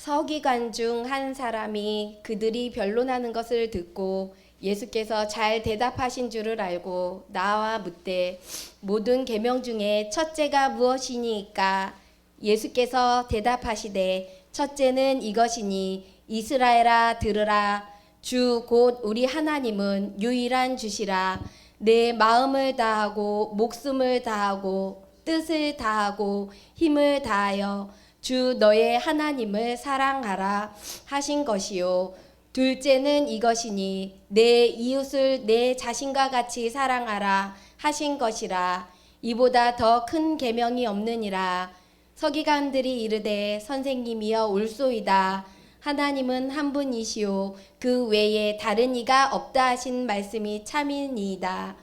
서기관 중 한 사람이 그들이 변론하는 것을 듣고 예수께서 잘 대답하신 줄을 알고 나와 묻되 모든 계명 중에 첫째가 무엇이니까? 예수께서 대답하시되 첫째는 이것이니 이스라엘아 들으라. 주 곧 우리 하나님은 유일한 주시라. 내 마음을 다하고 목숨을 다하고 뜻을 다하고 힘을 다하여 주 너의 하나님을 사랑하라 하신 것이요. 둘째는 이것이니 내 이웃을 내 자신과 같이 사랑하라 하신 것이라. 이보다 더 큰 계명이 없느니라. 서기관들이 이르되 선생님이여 옳소이다. 하나님은 한 분이시요 그 외에 다른 이가 없다 하신 말씀이 참이니이다.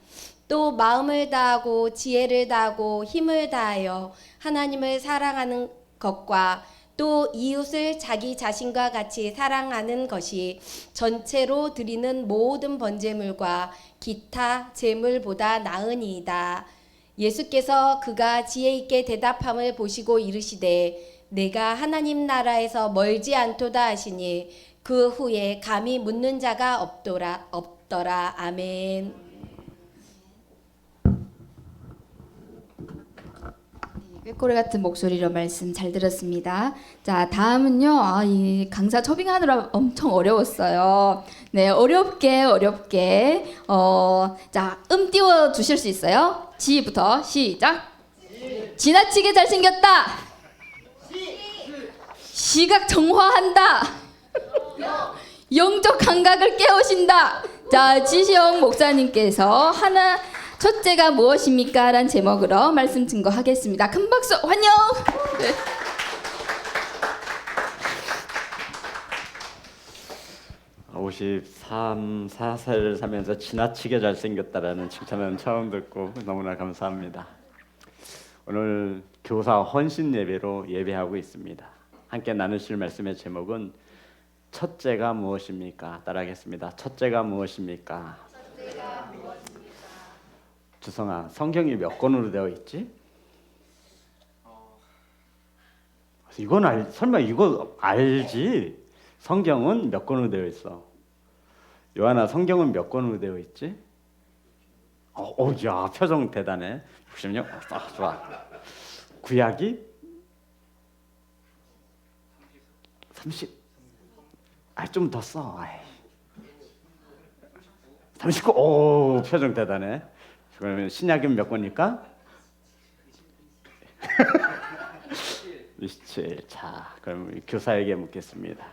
또 마음을 다하고 지혜를 다하고 힘을 다하여 하나님을 사랑하는 것과 또 이웃을 자기 자신과 같이 사랑하는 것이 전체로 드리는 모든 번제물과 기타 제물보다 나으니이다. 예수께서 그가 지혜 있게 대답함을 보시고 이르시되 내가 하나님 나라에서 멀지 않도다 하시니 그 후에 감히 묻는 자가 없더라. 아멘. 꾀꼬리 같은 목소리로 말씀 잘 들었습니다. 자, 다음은요. 이 강사 초빙하느라 엄청 어려웠어요. 네, 어렵게. 자, 띄워 주실 수 있어요? 지부터 시작. 지나치게 잘생겼다. 시각 정화한다. 영적 감각을 깨우신다. 자, 지시영 목사님께서 첫째가 무엇입니까? 라는 제목으로 말씀 증거하겠습니다. 큰 박수 환영! 네. (53, 4세를 살면서 지나치게 잘생겼다라는 칭찬은 처음 듣고 너무나 감사합니다. 오늘 교사 헌신 예배로 예배하고 있습니다. 함께 나누실 말씀의 제목은 첫째가 무엇입니까? 따라하겠습니다. 첫째가 무엇입니까? 주성아, 성경이 몇 권으로 되어 있지? 이건 설마 이거 알지? 성경은 몇 권으로 되어 있어? 요한아, 성경은 몇 권으로 되어 있지? 야, 표정 대단해. 66? 좋아. 구약이? 30? 좀 더 써. 39? 오, 표정 대단해. 그러면 신약은 몇 권입니까? 27. 자, 그럼 교사에게 묻겠습니다.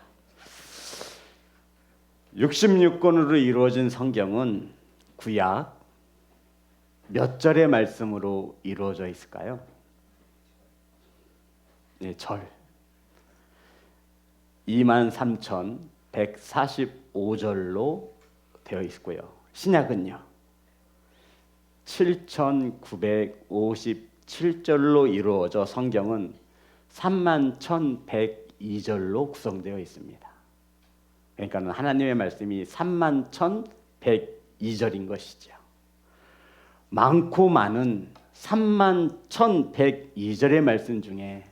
66권으로 이루어진 성경은 구약 몇 절의 말씀으로 이루어져 있을까요? 네, 절. 23,145절로 되어 있고요. 신약은요. 7,957절로 이루어져 성경은 31,102절로 구성되어 있습니다. 그러니까 하나님의 말씀이 31,102절인 것이죠. 많고 많은 31,102절의 말씀 중에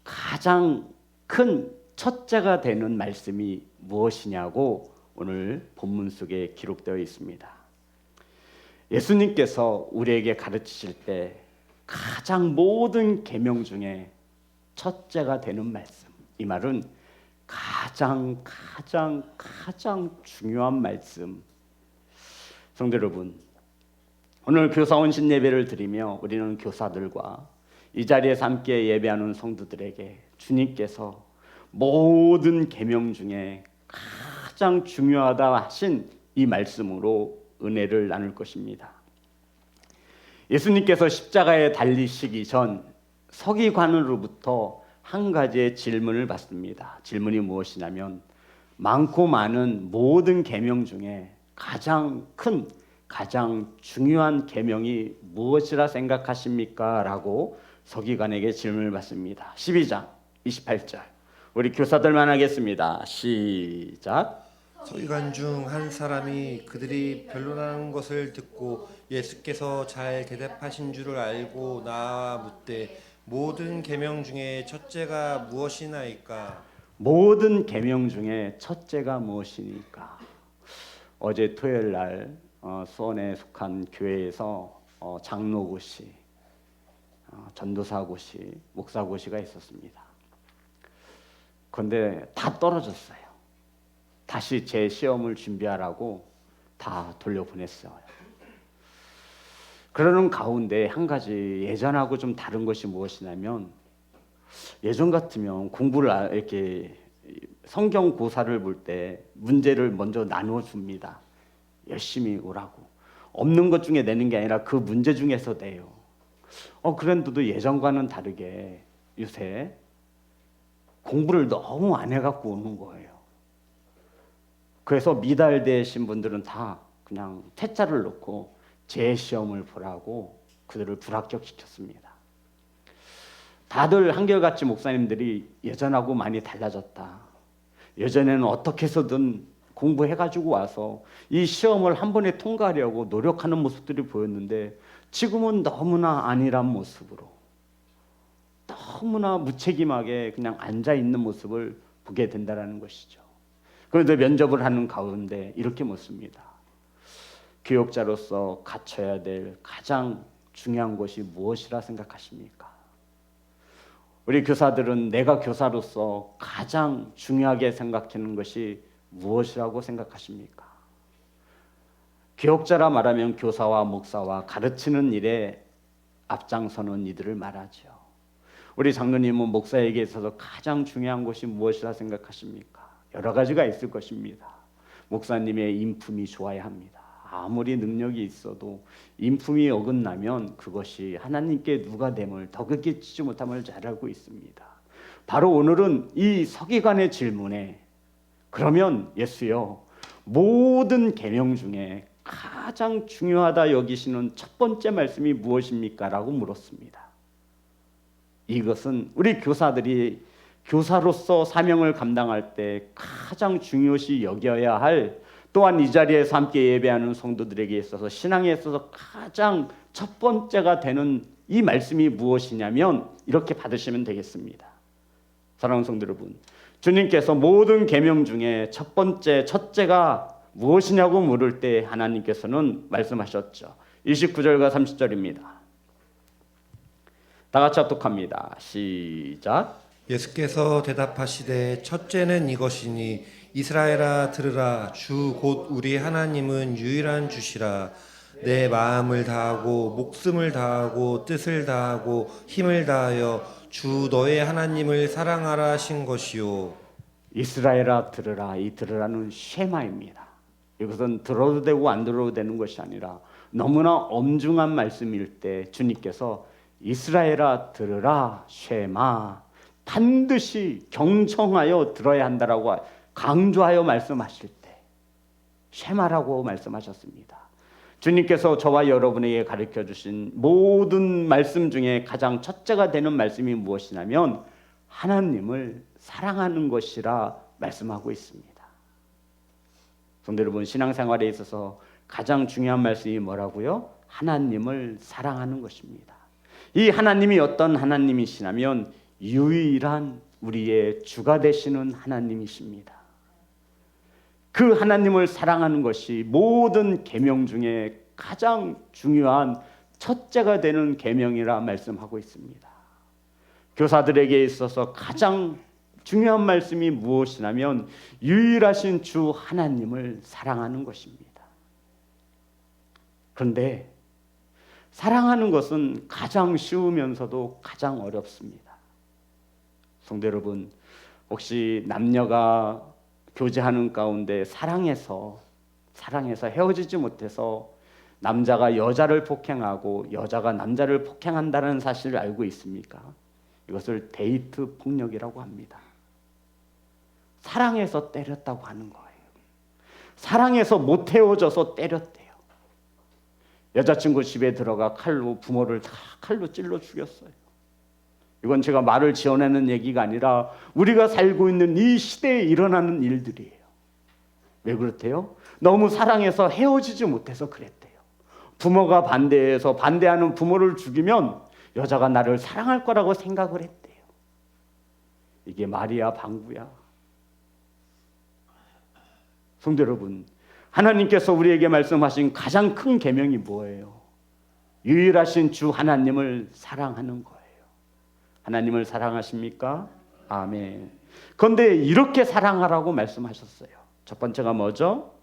가장 큰 첫째가 되는 말씀이 무엇이냐고 오늘 본문 속에 기록되어 있습니다. 예수님께서 우리에게 가르치실 때 가장 모든 계명 중에 첫째가 되는 말씀, 이 말은 가장 중요한 말씀. 성도 여러분, 오늘 교사 헌신 예배를 드리며 우리는 교사들과 이 자리에서 함께 예배하는 성도들에게 주님께서 모든 계명 중에 가장 중요하다 하신 이 말씀으로 은혜를 나눌 것입니다. 예수님께서 십자가에 달리시기 전 서기관으로부터 한 가지의 질문을 받습니다. 질문이 무엇이냐면 많고 많은 모든 계명 중에 가장 큰, 가장 중요한 계명이 무엇이라 생각하십니까? 라고 서기관에게 질문을 받습니다. 12장 28절 우리 교사들만 하겠습니다. 시작. 서기관 중 한 사람이 그들이 변론하는 것을 듣고 예수께서 잘 대답하신 줄을 알고 나와 묻되 모든 계명 중에 첫째가 무엇이나이까? 모든 계명 중에 첫째가 무엇이니까? 어제 토요일 날 수원에 속한 교회에서 장로고시, 전도사고시, 목사고시가 있었습니다. 그런데 다 떨어졌어요. 다시 제 시험을 준비하라고 다 돌려보냈어요. 그러는 가운데 한 가지 예전하고 좀 다른 것이 무엇이냐면, 예전 같으면 공부를 이렇게 성경 고사를 볼 때 문제를 먼저 나누어 줍니다. 열심히 오라고. 없는 것 중에 내는 게 아니라 그 문제 중에서 내요. 그런데도 예전과는 다르게 요새 공부를 너무 안 해갖고 오는 거예요. 그래서 미달되신 분들은 다 그냥 퇴짜를 놓고 재시험을 보라고 그들을 불합격시켰습니다. 다들 한결같이 목사님들이 예전하고 많이 달라졌다. 예전에는 어떻게 해서든 공부해가지고 와서 이 시험을 한 번에 통과하려고 노력하는 모습들이 보였는데, 지금은 너무나 안일한 모습으로, 너무나 무책임하게 그냥 앉아있는 모습을 보게 된다는 것이죠. 그런데 면접을 하는 가운데 이렇게 묻습니다. 교육자로서 갖춰야 될 가장 중요한 것이 무엇이라 생각하십니까? 우리 교사들은 내가 교사로서 가장 중요하게 생각하는 것이 무엇이라고 생각하십니까? 교육자라 말하면 교사와 목사와 가르치는 일에 앞장서는 이들을 말하죠. 우리 장로님은 목사에게 있어서 가장 중요한 것이 무엇이라 생각하십니까? 여러 가지가 있을 것입니다. 목사님의 인품이 좋아야 합니다. 아무리 능력이 있어도 인품이 어긋나면 그것이 하나님께 누가 됨을 더 크게 치지 못함을 잘 알고 있습니다. 바로 오늘은 이 서기관의 질문에, 그러면 예수여, 모든 계명 중에 가장 중요하다 여기시는 첫 번째 말씀이 무엇입니까? 라고 물었습니다. 이것은 우리 교사들이 교사로서 사명을 감당할 때 가장 중요시 여겨야 할, 또한 이 자리에서 함께 예배하는 성도들에게 있어서 신앙에 있어서 가장 첫 번째가 되는 이 말씀이 무엇이냐면, 이렇게 받으시면 되겠습니다. 사랑하는 성도 여러분, 주님께서 모든 계명 중에 첫 번째, 첫째가 무엇이냐고 물을 때 하나님께서는 말씀하셨죠. 29절과 30절입니다. 다 같이 합독합니다. 시작. 예수께서 대답하시되 첫째는 이것이니 이스라엘아 들으라. 주 곧 우리 하나님은 유일한 주시라. 내 마음을 다하고 목숨을 다하고 뜻을 다하고 힘을 다하여 주 너의 하나님을 사랑하라 하신 것이요. 이스라엘아 들으라. 이 들으라는 쉐마입니다. 이것은 들어도 되고 안 들어도 되는 것이 아니라 너무나 엄중한 말씀일 때 주님께서 이스라엘아 들으라 쉐마, 반드시 경청하여 들어야 한다라고 강조하여 말씀하실 때 쉐마라고 말씀하셨습니다. 주님께서 저와 여러분에게 가르쳐 주신 모든 말씀 중에 가장 첫째가 되는 말씀이 무엇이냐면 하나님을 사랑하는 것이라 말씀하고 있습니다. 성도 여러분, 신앙생활에 있어서 가장 중요한 말씀이 뭐라고요? 하나님을 사랑하는 것입니다. 이 하나님이 어떤 하나님이시냐면 유일한 우리의 주가 되시는 하나님이십니다. 그 하나님을 사랑하는 것이 모든 계명 중에 가장 중요한 첫째가 되는 계명이라 말씀하고 있습니다. 교사들에게 있어서 가장 중요한 말씀이 무엇이냐면 유일하신 주 하나님을 사랑하는 것입니다. 그런데 사랑하는 것은 가장 쉬우면서도 가장 어렵습니다. 성도 여러분, 혹시 남녀가 교제하는 가운데 사랑해서 헤어지지 못해서 남자가 여자를 폭행하고 여자가 남자를 폭행한다는 사실을 알고 있습니까? 이것을 데이트 폭력이라고 합니다. 사랑해서 때렸다고 하는 거예요. 사랑해서 못 헤어져서 때렸대요. 여자친구 집에 들어가 칼로 부모를 다 칼로 찔러 죽였어요. 이건 제가 말을 지어내는 얘기가 아니라 우리가 살고 있는 이 시대에 일어나는 일들이에요. 왜 그렇대요? 너무 사랑해서 헤어지지 못해서 그랬대요. 부모가 반대해서 반대하는 부모를 죽이면 여자가 나를 사랑할 거라고 생각을 했대요. 이게 말이야 방구야? 성도 여러분, 하나님께서 우리에게 말씀하신 가장 큰 계명이 뭐예요? 유일하신 주 하나님을 사랑하는 거예요. 하나님을 사랑하십니까? 아멘. 그런데 이렇게 사랑하라고 말씀하셨어요. 첫 번째가 뭐죠?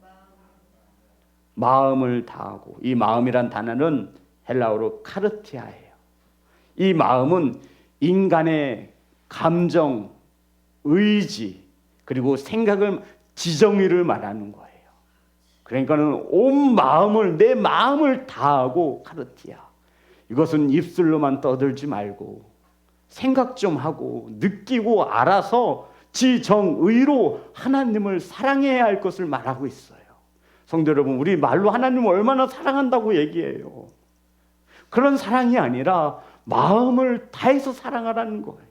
마음을 다하고, 이 마음이란 단어는 헬라어로 카르티아예요. 이 마음은 인간의 감정, 의지, 그리고 생각을, 지정의를 말하는 거예요. 그러니까는 온 마음을, 내 마음을 다하고, 카르티아. 이것은 입술로만 떠들지 말고 생각 좀 하고 느끼고 알아서 지정의로 하나님을 사랑해야 할 것을 말하고 있어요. 성도 여러분, 우리 말로 하나님을 얼마나 사랑한다고 얘기해요. 그런 사랑이 아니라 마음을 다해서 사랑하라는 거예요.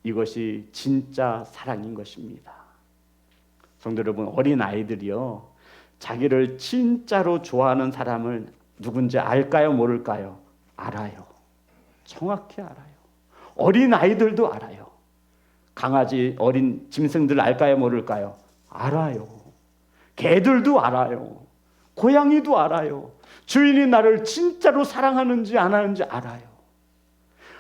이것이 진짜 사랑인 것입니다. 성도 여러분, 어린 아이들이요, 자기를 진짜로 좋아하는 사람을 누군지 알까요? 모를까요? 알아요. 정확히 알아요. 어린 아이들도 알아요. 강아지, 어린 짐승들 알까요? 모를까요? 알아요. 개들도 알아요. 고양이도 알아요. 주인이 나를 진짜로 사랑하는지 안 하는지 알아요.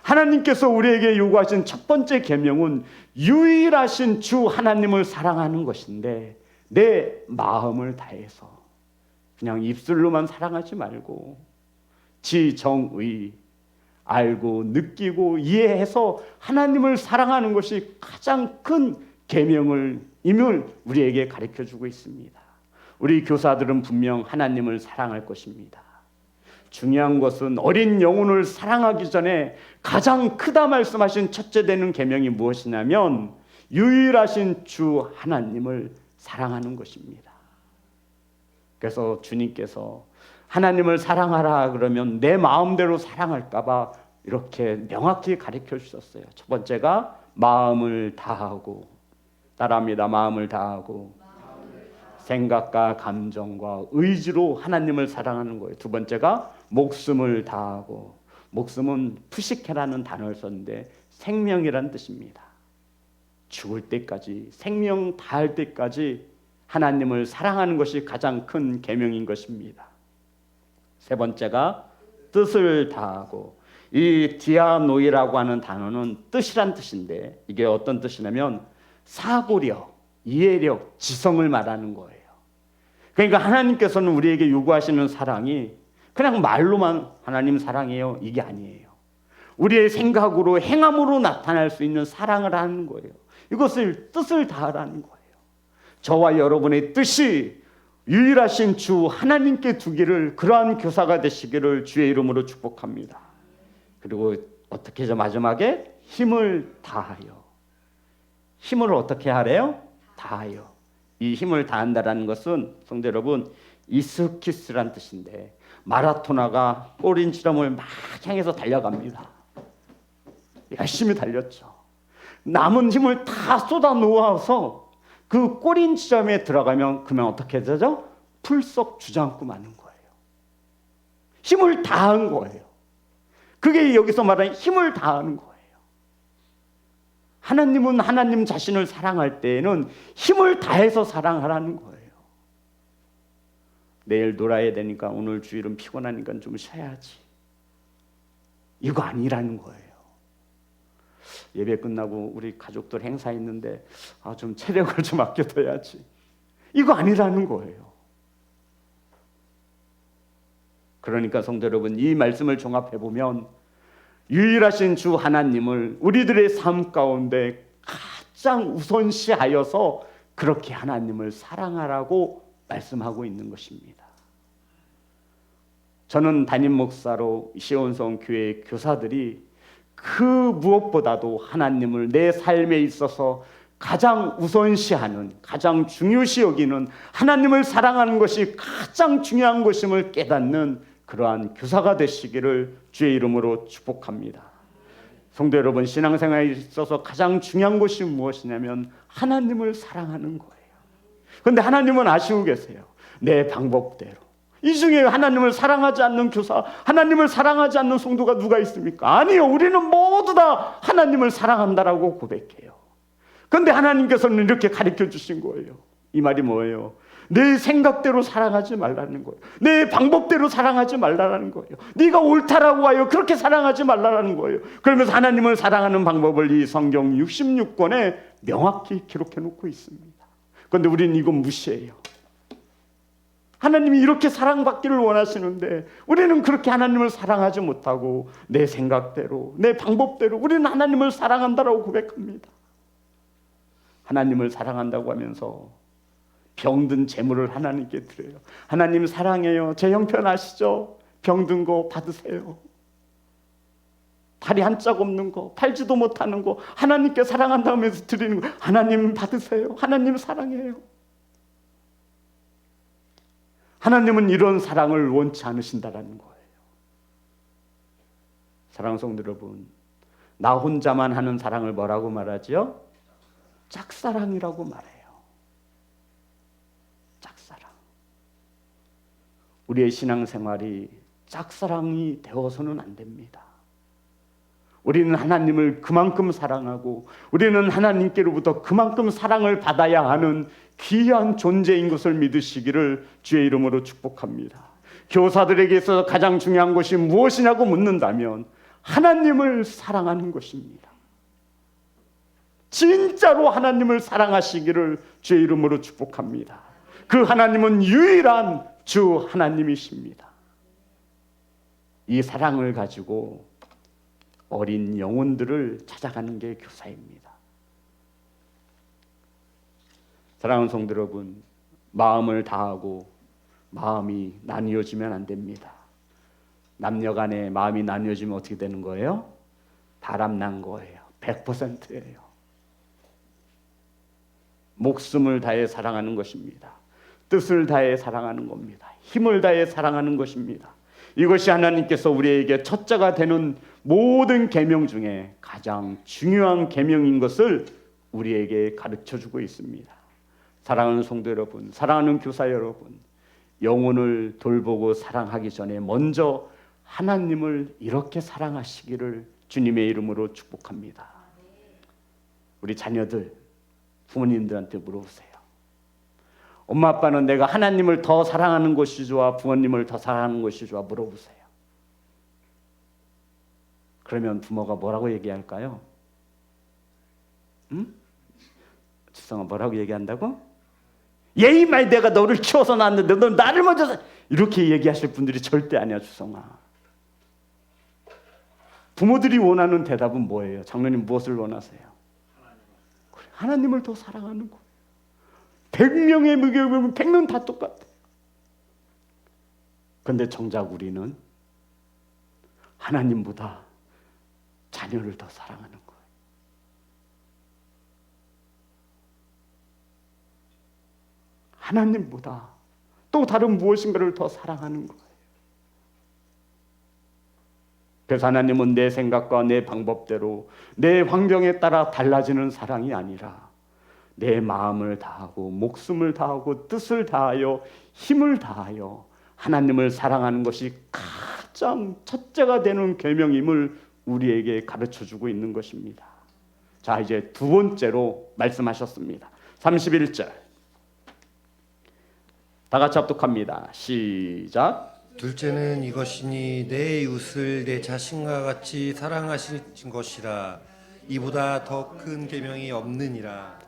하나님께서 우리에게 요구하신 첫 번째 계명은 유일하신 주 하나님을 사랑하는 것인데, 내 마음을 다해서 그냥 입술로만 사랑하지 말고 지정의, 알고 느끼고 이해해서 하나님을 사랑하는 것이 가장 큰 계명임을 우리에게 가르쳐주고 있습니다. 우리 교사들은 분명 하나님을 사랑할 것입니다. 중요한 것은 어린 영혼을 사랑하기 전에 가장 크다 말씀하신 첫째 되는 계명이 무엇이냐면 유일하신 주 하나님을 사랑하는 것입니다. 그래서 주님께서 하나님을 사랑하라 그러면 내 마음대로 사랑할까 봐 이렇게 명확히 가르쳐 주셨어요. 첫 번째가 마음을 다하고, 따라합니다. 마음을 다하고 생각과 감정과 의지로 하나님을 사랑하는 거예요. 두 번째가 목숨을 다하고, 목숨은 푸시케라는 단어를 썼는데 생명이란 뜻입니다. 죽을 때까지, 생명 다할 때까지 하나님을 사랑하는 것이 가장 큰 계명인 것입니다. 세 번째가 뜻을 다하고, 이 디아노이라고 하는 단어는 뜻이란 뜻인데 이게 어떤 뜻이냐면 사고력, 이해력, 지성을 말하는 거예요. 그러니까 하나님께서는 우리에게 요구하시는 사랑이 그냥 말로만 하나님 사랑해요 이게 아니에요. 우리의 생각으로, 행함으로 나타날 수 있는 사랑을 하는 거예요. 이것을 뜻을 다하라는 거예요. 저와 여러분의 뜻이 유일하신 주 하나님께 두기를, 그러한 교사가 되시기를 주의 이름으로 축복합니다. 그리고 어떻게 해서 마지막에 힘을 다하여. 힘을 어떻게 하래요? 다하여. 이 힘을 다한다라는 것은 성도 여러분 이스키스란 뜻인데, 마라토너가 꼬린 지점을 막 향해서 달려갑니다. 열심히 달렸죠. 남은 힘을 다 쏟아 놓아서 그 꼬린 지점에 들어가면 그러면 어떻게 되죠? 풀썩 주저앉고 마는 거예요. 힘을 다한 거예요. 그게 여기서 말하는 힘을 다하는 거예요. 하나님은 하나님 자신을 사랑할 때에는 힘을 다해서 사랑하라는 거예요. 내일 놀아야 되니까 오늘 주일은 피곤하니까 좀 쉬어야지, 이거 아니라는 거예요. 예배 끝나고 우리 가족들 행사 있는데 좀 체력을 좀 아껴둬야지, 이거 아니라는 거예요. 그러니까 성도 여러분, 이 말씀을 종합해보면 유일하신 주 하나님을 우리들의 삶 가운데 가장 우선시하여서 그렇게 하나님을 사랑하라고 말씀하고 있는 것입니다. 저는 담임 목사로 시온성 교회 교사들이 그 무엇보다도 하나님을 내 삶에 있어서 가장 우선시하는, 가장 중요시 여기는, 하나님을 사랑하는 것이 가장 중요한 것임을 깨닫는 그러한 교사가 되시기를 주의 이름으로 축복합니다. 성도 여러분, 신앙생활에 있어서 가장 중요한 것이 무엇이냐면 하나님을 사랑하는 거예요. 그런데 하나님은 아시고 계세요. 내 방법대로. 이 중에 하나님을 사랑하지 않는 교사, 하나님을 사랑하지 않는 성도가 누가 있습니까? 아니요, 우리는 모두 다 하나님을 사랑한다라고 고백해요. 그런데 하나님께서는 이렇게 가르쳐 주신 거예요. 이 말이 뭐예요? 내 생각대로 사랑하지 말라는 거예요. 내 방법대로 사랑하지 말라는 거예요. 네가 옳다라고 하여 그렇게 사랑하지 말라는 거예요. 그러면서 하나님을 사랑하는 방법을 이 성경 66권에 명확히 기록해 놓고 있습니다. 그런데 우리는 이거 무시해요. 하나님이 이렇게 사랑받기를 원하시는데 우리는 그렇게 하나님을 사랑하지 못하고 내 생각대로, 내 방법대로 우리는 하나님을 사랑한다라고 고백합니다. 하나님을 사랑한다고 하면서 병든 재물을 하나님께 드려요. 하나님 사랑해요. 제 형편 아시죠? 병든 거 받으세요. 다리 한 짝 없는 거, 팔지도 못하는 거 하나님께 사랑한다고 하면서 드리는 거, 하나님 받으세요. 하나님 사랑해요. 하나님은 이런 사랑을 원치 않으신다라는 거예요. 사랑하는 성도 여러분, 나 혼자만 하는 사랑을 뭐라고 말하지요? 짝사랑이라고 말해요. 짝사랑. 우리의 신앙생활이 짝사랑이 되어서는 안 됩니다. 우리는 하나님을 그만큼 사랑하고 우리는 하나님께로부터 그만큼 사랑을 받아야 하는 귀한 존재인 것을 믿으시기를 주의 이름으로 축복합니다. 교사들에게 있어서 가장 중요한 것이 무엇이냐고 묻는다면 하나님을 사랑하는 것입니다. 진짜로 하나님을 사랑하시기를 주의 이름으로 축복합니다. 그 하나님은 유일한 주 하나님이십니다. 이 사랑을 가지고 어린 영혼들을 찾아가는 게 교사입니다. 사랑하는 성도 여러분, 마음을 다하고 마음이 나뉘어지면 안 됩니다. 남녀 간에 마음이 나뉘어지면 어떻게 되는 거예요? 바람난 거예요. 100%예요. 목숨을 다해 사랑하는 것입니다. 뜻을 다해 사랑하는 겁니다. 힘을 다해 사랑하는 것입니다. 이것이 하나님께서 우리에게 첫째가 되는 모든 계명 중에 가장 중요한 계명인 것을 우리에게 가르쳐주고 있습니다. 사랑하는 성도 여러분, 사랑하는 교사 여러분, 영혼을 돌보고 사랑하기 전에 먼저 하나님을 이렇게 사랑하시기를 주님의 이름으로 축복합니다. 우리 자녀들, 부모님들한테 물어보세요. 엄마 아빠는 내가 하나님을 더 사랑하는 것이 좋아, 부모님을 더 사랑하는 것이 좋아? 물어보세요. 그러면 부모가 뭐라고 얘기할까요? 응? 주성아, 뭐라고 얘기한다고? 예의말 내가 너를 키워서 낳았는데 너 나를 먼저 이렇게 얘기하실 분들이 절대 아니야, 주성아. 부모들이 원하는 대답은 뭐예요? 장로님 무엇을 원하세요? 그래, 하나님을 더 사랑하는 거. 100명의 무교에 보면 100명 다 똑같아. 그런데 정작 우리는 하나님보다 자녀를 더 사랑하는 거예요. 하나님보다 또 다른 무엇인가를 더 사랑하는 거예요. 그래서 하나님은 내 생각과 내 방법대로 내 환경에 따라 달라지는 사랑이 아니라 내 마음을 다하고 목숨을 다하고 뜻을 다하여 힘을 다하여 하나님을 사랑하는 것이 가장 첫째가 되는 계명임을 우리에게 가르쳐주고 있는 것입니다. 자, 이제 두 번째로 말씀하셨습니다. 31절 다 같이 합독합니다. 시작. 둘째는 이것이니 내 이웃을 내 자신과 같이 사랑하신 것이라. 이보다 더 큰 계명이 없느니라.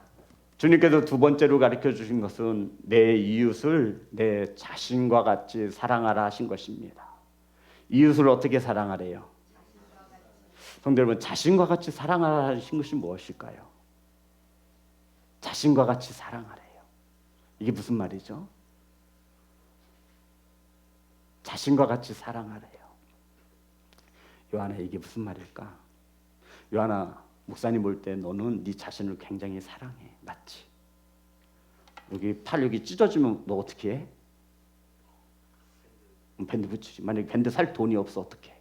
주님께서 두 번째로 가르쳐 주신 것은 내 이웃을 내 자신과 같이 사랑하라 하신 것입니다. 이웃을 어떻게 사랑하래요? 성도 여러분, 자신과 같이 사랑하라 하신 것이 무엇일까요? 자신과 같이 사랑하래요. 이게 무슨 말이죠? 자신과 같이 사랑하래요. 요한아, 이게 무슨 말일까? 요한아, 목사님 볼 때 너는 네 자신을 굉장히 사랑해. 맞지? 여기 팔 여기 찢어지면 너 어떻게 해? 밴드 붙이지. 만약에 밴드 살 돈이 없어 어떻게 해?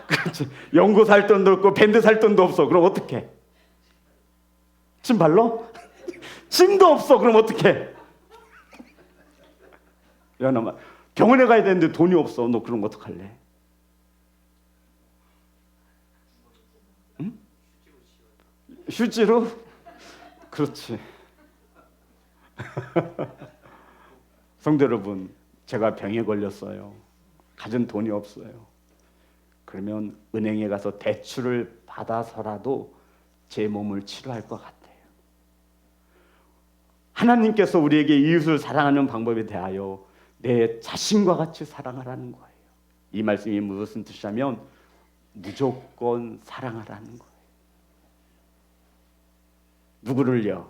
그렇지. 연고 살 돈도 없고 밴드 살 돈도 없어. 그럼 어떻게 해? 침 발로? 침도 없어. 그럼 어떻게 해? 요한아, 병원에 가야 되는데 돈이 없어. 너 그럼 어떡할래? 휴지로? 그렇지. 성도 여러분, 제가 병에 걸렸어요. 가진 돈이 없어요. 그러면 은행에 가서 대출을 받아서라도 제 몸을 치료할 것 같아요. 하나님께서 우리에게 이웃을 사랑하는 방법에 대하여 내 자신과 같이 사랑하라는 거예요. 이 말씀이 무슨 뜻이냐면 무조건 사랑하라는 거예요. 누구를요?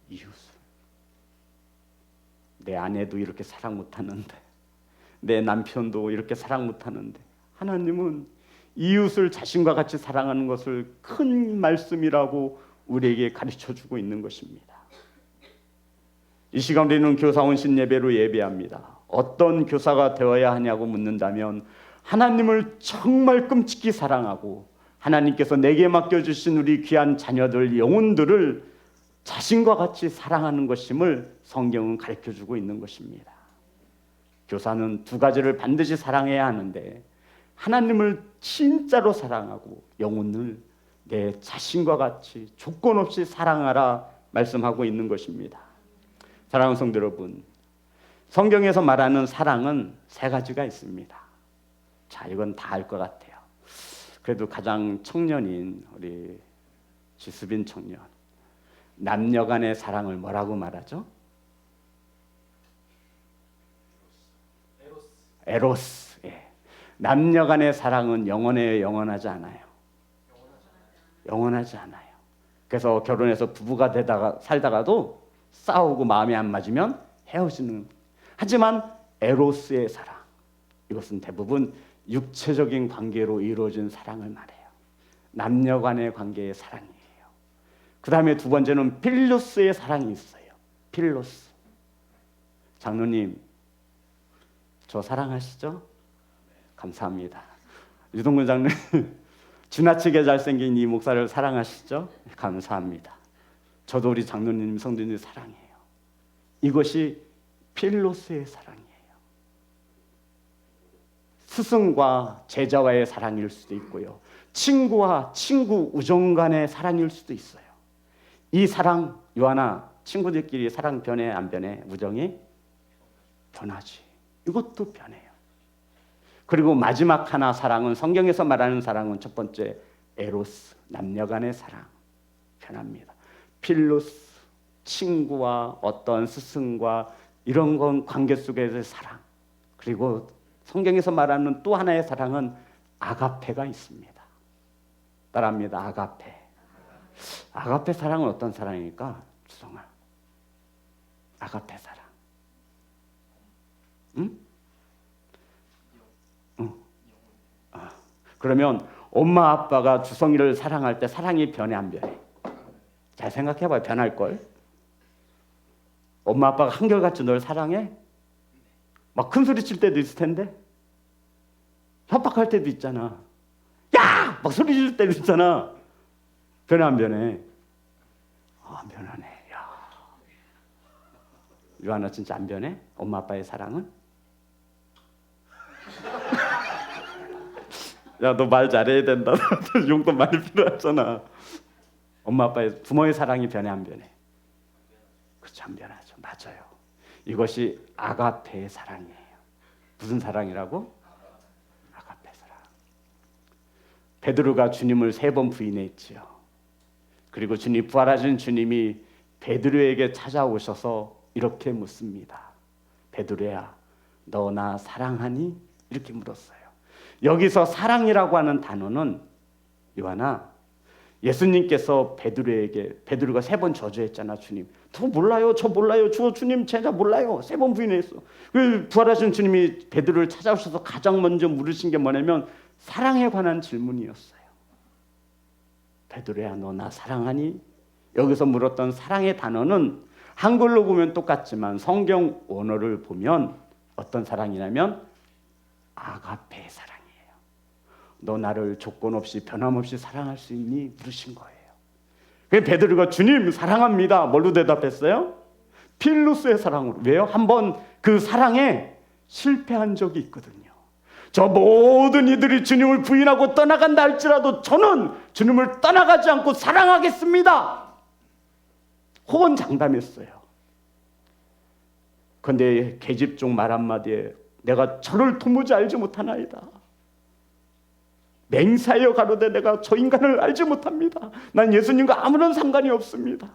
이웃을. 내 아내도 이렇게 사랑 못하는데, 내 남편도 이렇게 사랑 못하는데, 하나님은 이웃을 자신과 같이 사랑하는 것을 큰 말씀이라고 우리에게 가르쳐주고 있는 것입니다. 이 시간 우리는 교사원 신예배로 예배합니다. 어떤 교사가 되어야 하냐고 묻는다면 하나님을 정말 끔찍히 사랑하고 하나님께서 내게 맡겨주신 우리 귀한 자녀들, 영혼들을 자신과 같이 사랑하는 것임을 성경은 가르쳐주고 있는 것입니다. 교사는 두 가지를 반드시 사랑해야 하는데, 하나님을 진짜로 사랑하고 영혼을 내 자신과 같이 조건 없이 사랑하라 말씀하고 있는 것입니다. 사랑하는 성도 여러분, 성경에서 말하는 사랑은 세 가지가 있습니다. 자, 이건 다 알 것 같아요. 그래도 가장 청년인 우리 지수빈 청년, 남녀 간의 사랑을 뭐라고 말하죠? 에로스. 예. 남녀 간의 사랑은 영원해요, 영원하지 않아요? 영원하지 않아요. 그래서 결혼해서 부부가 되다가 살다가도 싸우고 마음이 안 맞으면 헤어지는. 하지만 에로스의 사랑, 이것은 대부분 육체적인 관계로 이루어진 사랑을 말해요. 남녀 간의 관계의 사랑이에요. 그 다음에 두 번째는 필로스의 사랑이 있어요. 필로스. 장로님, 저 사랑하시죠? 감사합니다. 유동근 장로님, 지나치게 잘생긴 이 목사를 사랑하시죠? 감사합니다. 저도 우리 장로님, 성도님 사랑해요. 이것이 필로스의 사랑이에요. 스승과 제자와의 사랑일 수도 있고요, 친구와 친구 우정 간의 사랑일 수도 있어요. 이 사랑, 요한아, 친구들끼리 사랑 변해 안 변해? 우정이 변하지. 이것도 변해요. 그리고 마지막 하나 사랑은, 성경에서 말하는 사랑은 첫 번째 에로스, 남녀 간의 사랑 변합니다. 필로스, 친구와 어떤 스승과 이런 건 관계 속에서의 사랑. 그리고 성경에서 말하는 또 하나의 사랑은 아가페가 있습니다. 따라합니다. 아가페. 아가페 사랑은 어떤 사랑일까? 주성아, 아가페 사랑. 응? 응. 아, 그러면 엄마 아빠가 주성이를 사랑할 때 사랑이 변해 안 변해? 잘 생각해봐요. 변할걸? 엄마 아빠가 한결같이 널 사랑해? 막 큰 소리 칠 때도 있을 텐데, 협박할 때도 있잖아. 야! 막 소리 지를 때도 있잖아. 변해 안 변해? 안 변하네. 야, 요한아 진짜 안 변해? 엄마 아빠의 사랑은? 야, 너 말 잘해야 된다. 용돈 많이 필요하잖아. 엄마 아빠의, 부모의 사랑이 변해 안 변해? 그렇죠, 안 변하죠. 맞아요. 이것이 아가페의 사랑이에요. 무슨 사랑이라고? 아가페 사랑. 베드로가 주님을 3번 부인했지요. 그리고 주님, 부활하신 주님이 베드로에게 찾아오셔서 이렇게 묻습니다. 베드로야, 너 나 사랑하니? 이렇게 물었어요. 여기서 사랑이라고 하는 단어는, 요한아, 예수님께서 베드로에게, 베드로가 3번 저주했잖아. 주님, 저 몰라요, 저 몰라요, 저 주님 제자 몰라요. 3번 부인했어. 그 부활하신 주님이 베드로를 찾아오셔서 가장 먼저 물으신 게 뭐냐면 사랑에 관한 질문이었어요. 베드로야, 너 나 사랑하니? 여기서 물었던 사랑의 단어는 한글로 보면 똑같지만 성경 원어를 보면 어떤 사랑이냐면 아가페 사랑이에요. 너 나를 조건 없이 변함없이 사랑할 수 있니? 물으신 거예요. 그래서 베드로가 주님 사랑합니다. 뭘로 대답했어요? 필로스의 사랑으로. 왜요? 한번 그 사랑에 실패한 적이 있거든요. 저 모든 이들이 주님을 부인하고 떠나간다 할지라도 저는 주님을 떠나가지 않고 사랑하겠습니다. 호언장담했어요. 그런데 계집종 말 한마디에 내가 저를 도무지 알지 못하나이다. 맹세하여 가로되 내가 저 인간을 알지 못합니다. 난 예수님과 아무런 상관이 없습니다.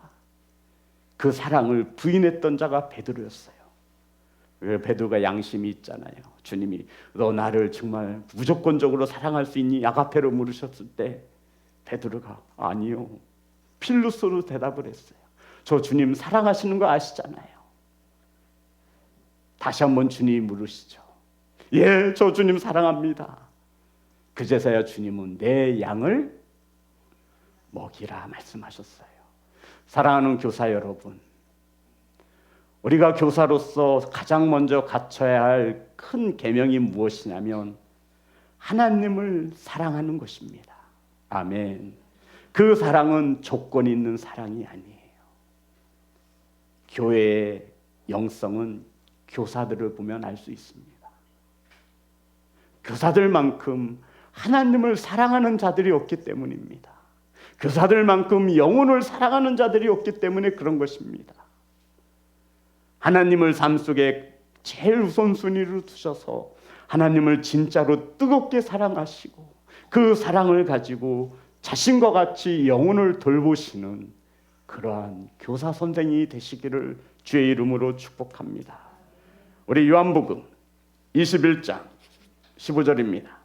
그 사랑을 부인했던 자가 베드로였어요. 베드로가 양심이 있잖아요. 주님이 너 나를 정말 무조건적으로 사랑할 수 있니? 아가페로 물으셨을 때 베드로가 아니요, 필루스로 대답을 했어요. 저 주님 사랑하시는 거 아시잖아요. 다시 한번 주님이 물으시죠. 예, 저 주님 사랑합니다. 그제서야 주님은 내 양을 먹이라 말씀하셨어요. 사랑하는 교사 여러분, 우리가 교사로서 가장 먼저 갖춰야 할 큰 계명이 무엇이냐면 하나님을 사랑하는 것입니다. 아멘. 그 사랑은 조건 있는 사랑이 아니에요. 교회의 영성은 교사들을 보면 알 수 있습니다. 교사들만큼 하나님을 사랑하는 자들이 없기 때문입니다. 교사들만큼 영혼을 사랑하는 자들이 없기 때문에 그런 것입니다. 하나님을 삶 속에 제일 우선순위로 두셔서 하나님을 진짜로 뜨겁게 사랑하시고 그 사랑을 가지고 자신과 같이 영혼을 돌보시는 그러한 교사 선생이 되시기를 주의 이름으로 축복합니다. 우리 요한복음 21장 15절입니다.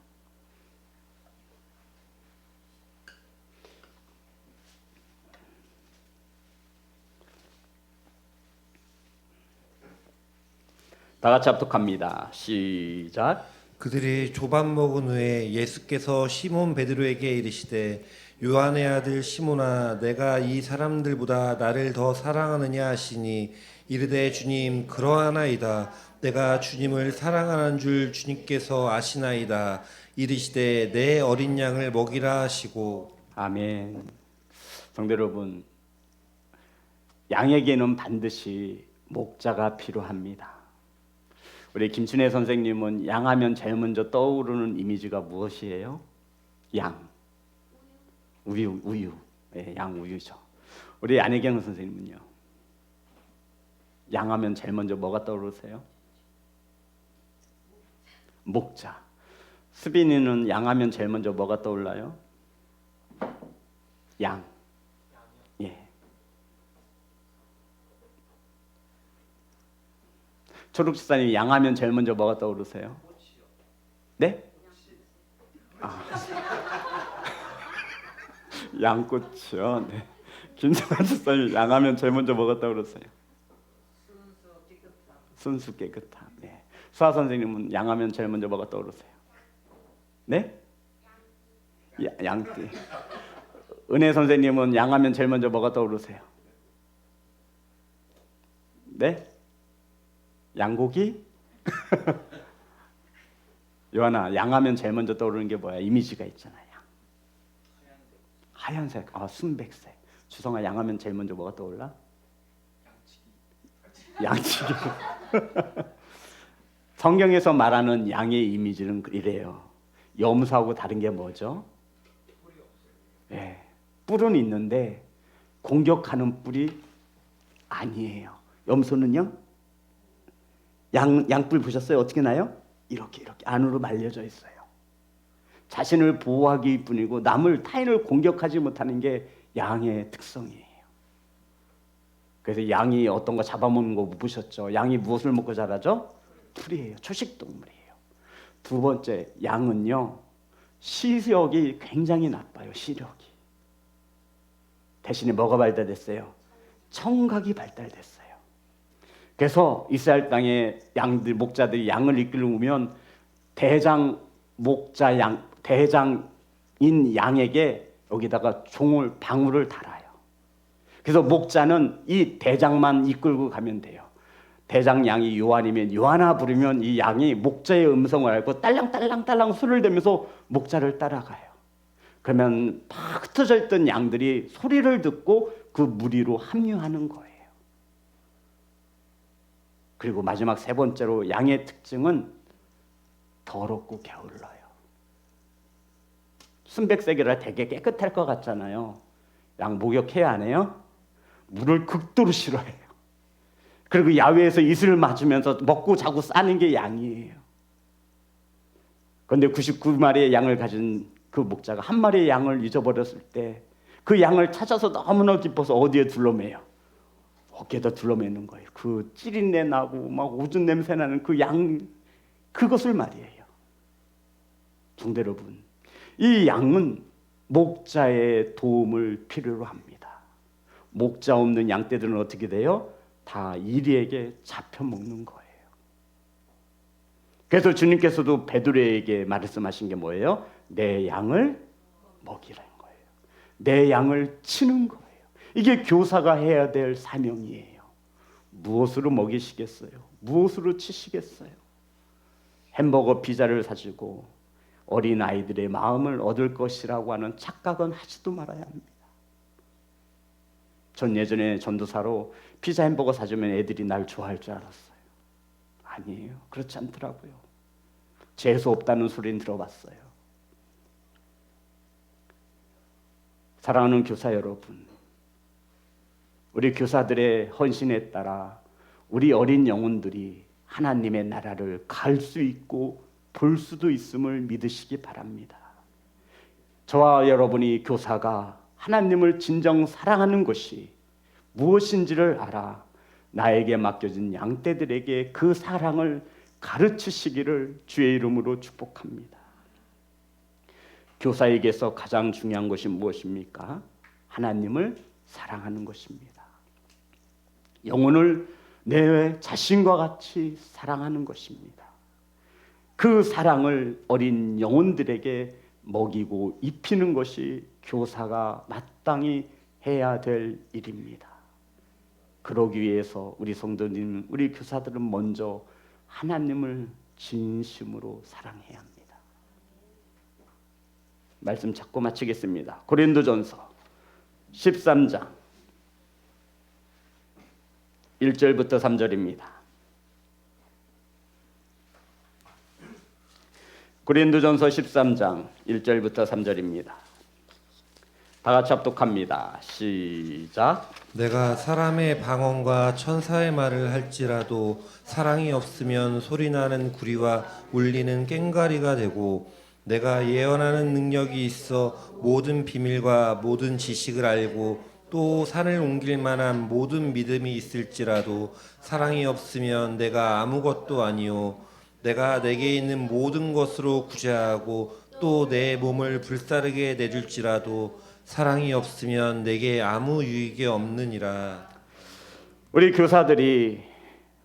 다 같이 합독합니다. 시작. 그들이 조반 먹은 후에 예수께서 시몬 베드로에게 이르시되 요한의 아들 시몬아 내가 이 사람들보다 나를 더 사랑하느냐 하시니 이르되 주님 그러하나이다. 내가 주님을 사랑하는 줄 주님께서 아시나이다. 이르시되 내 어린 양을 먹이라 하시고. 아멘. 성도 여러분, 양에게는 반드시 목자가 필요합니다. 우리 김춘혜 선생님은 양하면 제일 먼저 떠오르는 이미지가 무엇이에요? 양, 우유. 네, 양 우유죠. 우리 안혜경 선생님은요? 양하면 제일 먼저 뭐가 떠오르세요? 목자. 수빈이는 양하면 제일 먼저 뭐가 떠올라요? 양. 예. 초록 집사님 양하면 제일 먼저 뭐가 떠오르세요? 네? 아. 양꼬치요. 네. 김정환 집사님 양하면 제일 먼저 뭐가 떠오르세요? 순수 깨끗함. 네. 수아 선생님은 양하면 제일 먼저 뭐가 떠오르세요? 네? 양띠. 은혜 선생님은 양하면 제일 먼저 뭐가 떠오르세요? 네? 양고기? 요한아, 양하면 제일 먼저 떠오르는 게 뭐야? 이미지가 있잖아요. 하얀색, 순백색. 주성아, 양하면 제일 먼저 뭐가 떠올라? 양치기. 성경에서 말하는 양의 이미지는 이래요. 염소하고 다른 게 뭐죠? 네, 뿔은 있는데 공격하는 뿔이 아니에요. 염소는요? 양뿔 보셨어요? 어떻게 나요? 이렇게 안으로 말려져 있어요. 자신을 보호하기 뿐이고 남을 타인을 공격하지 못하는 게 양의 특성이에요. 그래서 양이 어떤 거 잡아먹는 거 못 보셨죠? 양이 무엇을 먹고 자라죠? 풀이에요. 초식동물이에요. 두 번째, 양은요 시력이 굉장히 나빠요. 시력이. 대신에 뭐가 발달됐어요? 청각이 발달됐어요. 그래서 이스라엘 땅에 양들 목자들이 양을 이끌면 대장 목자 양 대장인 양에게 여기다가 종을 방울을 달아요. 그래서 목자는 이 대장만 이끌고 가면 돼요. 대장 양이 요한이면 요한아 부르면 이 양이 목자의 음성을 알고 딸랑딸랑딸랑 손을 대면서 목자를 따라가요. 그러면 막 흩어져 있던 양들이 소리를 듣고 그 무리로 합류하는 거예요. 그리고 마지막 세 번째로 양의 특징은 더럽고 게을러요. 순백색이라 되게 깨끗할 것 같잖아요. 양 목욕해야 안 해요? 물을 극도로 싫어해요. 그리고 야외에서 이슬을 맞으면서 먹고 자고 싸는 게 양이에요. 그런데 99마리의 양을 가진 그 목자가 한 마리의 양을 잊어버렸을 때 그 양을 찾아서 너무나 기뻐서 어디에 둘러매요? 어깨에다 둘러매는 거예요. 그 찌린내 나고 막 오줌 냄새 나는 그 양, 그것을 말이에요. 성도 여러분, 이 양은 목자의 도움을 필요로 합니다. 목자 없는 양떼들은 어떻게 돼요? 다 이리에게 잡혀 먹는 거예요. 그래서 주님께서도 베드로에게 말씀하신 게 뭐예요? 내 양을 먹이라는 거예요. 내 양을 치는 거예요. 이게 교사가 해야 될 사명이에요. 무엇으로 먹이시겠어요? 무엇으로 치시겠어요? 햄버거 피자를 사주고 어린 아이들의 마음을 얻을 것이라고 하는 착각은 하지도 말아야 합니다. 전 예전에 전도사로 피자 햄버거 사주면 애들이 날 좋아할 줄 알았어요. 아니에요. 그렇지 않더라고요. 재수 없다는 소리는 들어봤어요. 사랑하는 교사 여러분, 우리 교사들의 헌신에 따라 우리 어린 영혼들이 하나님의 나라를 갈 수 있고 볼 수도 있음을 믿으시기 바랍니다. 저와 여러분이 교사가 하나님을 진정 사랑하는 것이 무엇인지를 알아 나에게 맡겨진 양떼들에게 그 사랑을 가르치시기를 주의 이름으로 축복합니다. 교사에게서 가장 중요한 것이 무엇입니까? 하나님을 사랑하는 것입니다. 영혼을 내 자신과 같이 사랑하는 것입니다. 그 사랑을 어린 영혼들에게 먹이고 입히는 것이 교사가 마땅히 해야 될 일입니다. 그러기 위해서 우리 성도님, 우리 교사들은 먼저 하나님을 진심으로 사랑해야 합니다. 말씀 잡고 마치겠습니다. 고린도전서 13장 1절부터 3절입니다. 고린도전서 13장 1절부터 3절입니다. 다 같이 합독합니다. 시작. 내가 사람의 방언과 천사의 말을 할지라도 사랑이 없으면 소리나는 구리와 울리는 꽹과리가 되고 내가 예언하는 능력이 있어 모든 비밀과 모든 지식을 알고 또 산을 옮길 만한 모든 믿음이 있을지라도 사랑이 없으면 내가 아무것도 아니요 내가 내게 있는 모든 것으로 구제하고 또 내 몸을 불사르게 내줄지라도 사랑이 없으면 내게 아무 유익이 없느니라. 우리 교사들이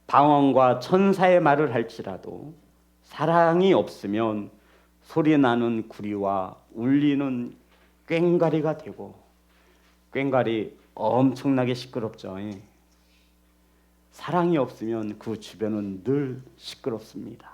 방언과 천사의 말을 할지라도 사랑이 없으면 소리나는 구리와 울리는 꽹과리가 되고, 꽹과리 엄청나게 시끄럽죠. 사랑이 없으면 그 주변은 늘 시끄럽습니다.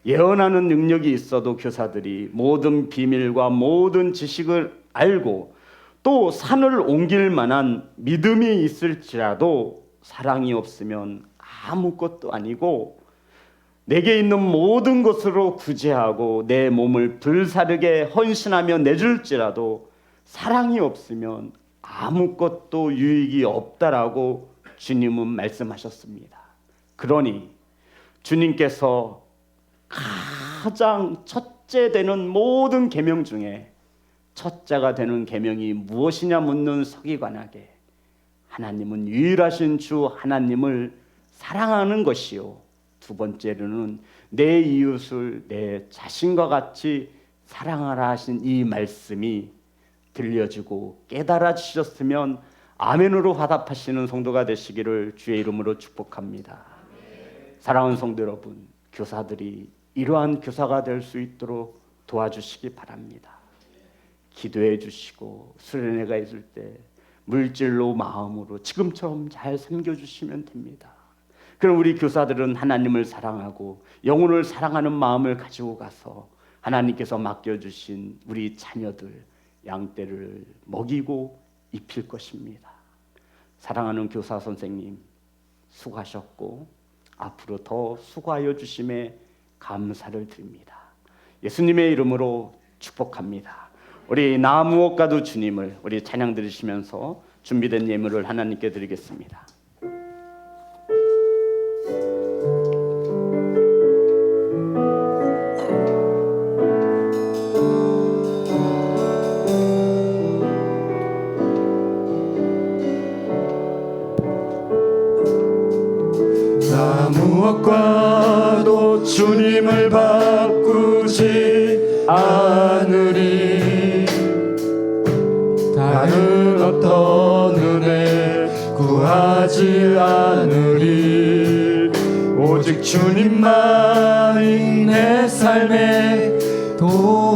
예언하는 능력이 있어도 교사들이 모든 비밀과 모든 지식을 알고 또 산을 옮길 만한 믿음이 있을지라도 사랑이 없으면 아무것도 아니고 내게 있는 모든 것으로 구제하고 내 몸을 불사르게 헌신하며 내줄지라도 사랑이 없으면 아무것도 유익이 없다라고 주님은 말씀하셨습니다. 그러니 주님께서 가장 첫째 되는 모든 계명 중에 첫째가 되는 계명이 무엇이냐 묻는 서기관에게 하나님은 유일하신 주 하나님을 사랑하는 것이요, 두 번째로는 내 이웃을 내 자신과 같이 사랑하라 하신 이 말씀이 들려주고 깨달아 주셨으면 아멘으로 화답하시는 성도가 되시기를 주의 이름으로 축복합니다. 사랑하는 성도 여러분, 교사들이 이러한 교사가 될 수 있도록 도와주시기 바랍니다. 기도해 주시고 수련회가 있을 때 물질로 마음으로 지금처럼 잘 섬겨주시면 됩니다. 그럼 우리 교사들은 하나님을 사랑하고 영혼을 사랑하는 마음을 가지고 가서 하나님께서 맡겨주신 우리 자녀들 양떼를 먹이고 입힐 것입니다. 사랑하는 교사 선생님, 수고하셨고 앞으로 더 수고하여 주심에 감사를 드립니다. 예수님의 이름으로 축복합니다. 우리 나 무엇과도 주님을 우리 찬양 들으시면서 준비된 예물을 하나님께 드리겠습니다. 나 무엇과도 주님을 바꾸지 않으리. 다른 어떤 은혜 구하지 않으리. 오직 주님만이 내 삶의 도